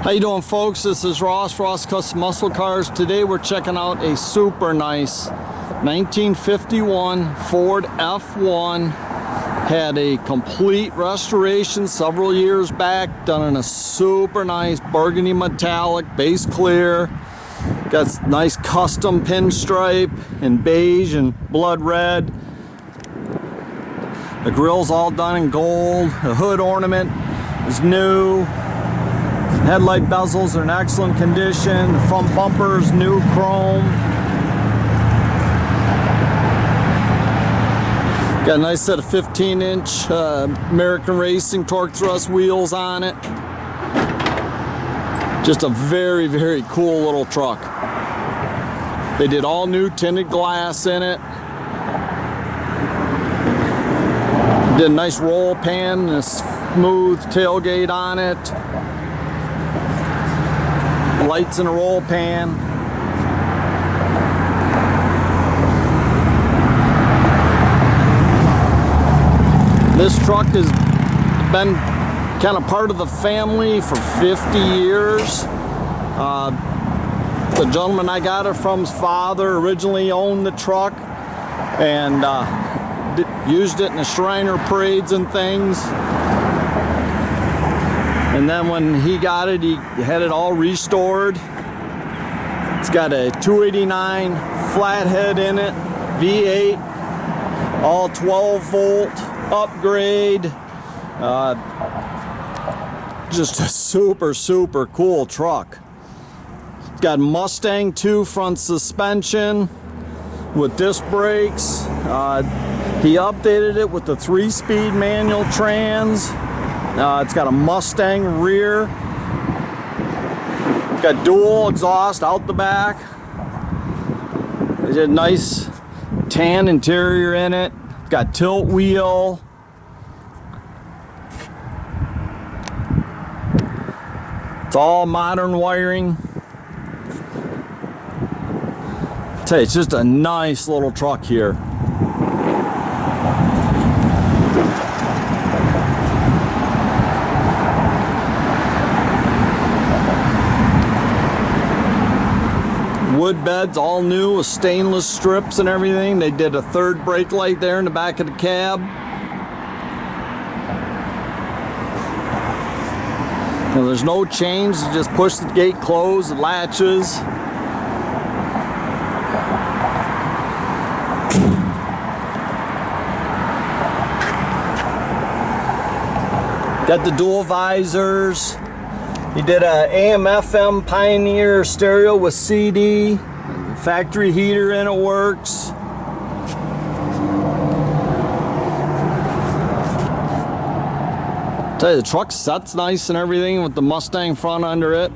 How you doing, folks? This is Ross Custom Muscle Cars. Today we're checking out a super nice 1951 Ford F1. Had a complete restoration several years back, done in a super nice burgundy metallic, base clear. Got nice custom pinstripe in beige and blood red. The grill's all done in gold. The hood ornament is new. Headlight bezels are in excellent condition. The front bumper's new chrome. Got a nice set of 15-inch American Racing torque thrust wheels on it. Just a very, very cool little truck. They did all new tinted glass in it. Did a nice roll pan and a smooth tailgate on it. Lights in a roll pan. This truck has been kind of part of the family for 50 years. The gentleman I got it from's father originally owned the truck and used it in the Shriner parades and things. And then when he got it, he had it all restored. It's got a 289 flathead in it, V8, all 12 volt upgrade. Just a super, super cool truck. It's got Mustang II front suspension with disc brakes. He updated it with the 3-speed manual trans. It's got a Mustang rear. It's got dual exhaust out the back. There's a nice tan interior in it. It's got tilt wheel. It's all modern wiring. I tell you, it's just a nice little truck here. Wood beds all new with stainless strips and everything. They did a third brake light there in the back of the cab. Now, there's no change, you just push the gate closed, it latches. Got the dual visors. He did a AM/FM Pioneer stereo with CD. Factory heater in it works. Tell you, the truck sets nice and everything with the Mustang front under it.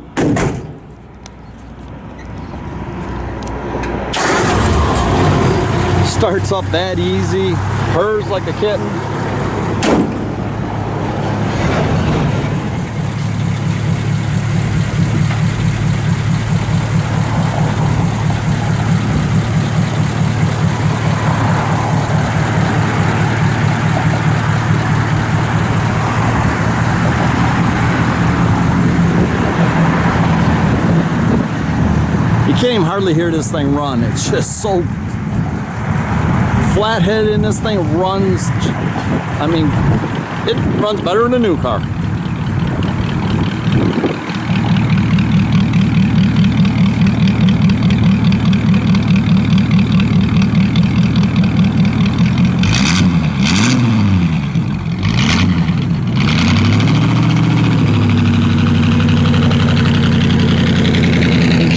Starts up that easy. Purrs like a kitten. You can't even hardly hear this thing run. It's just so flathead in this thing runs. I mean, it runs better than a new car.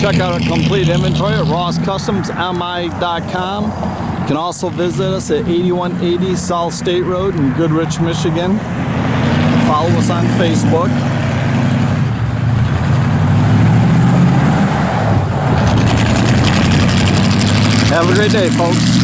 Check out our complete inventory at rosscustomsmi.com. You can also visit us at 8180 South State Road in Goodrich, Michigan. Follow us on Facebook. Have a great day, folks.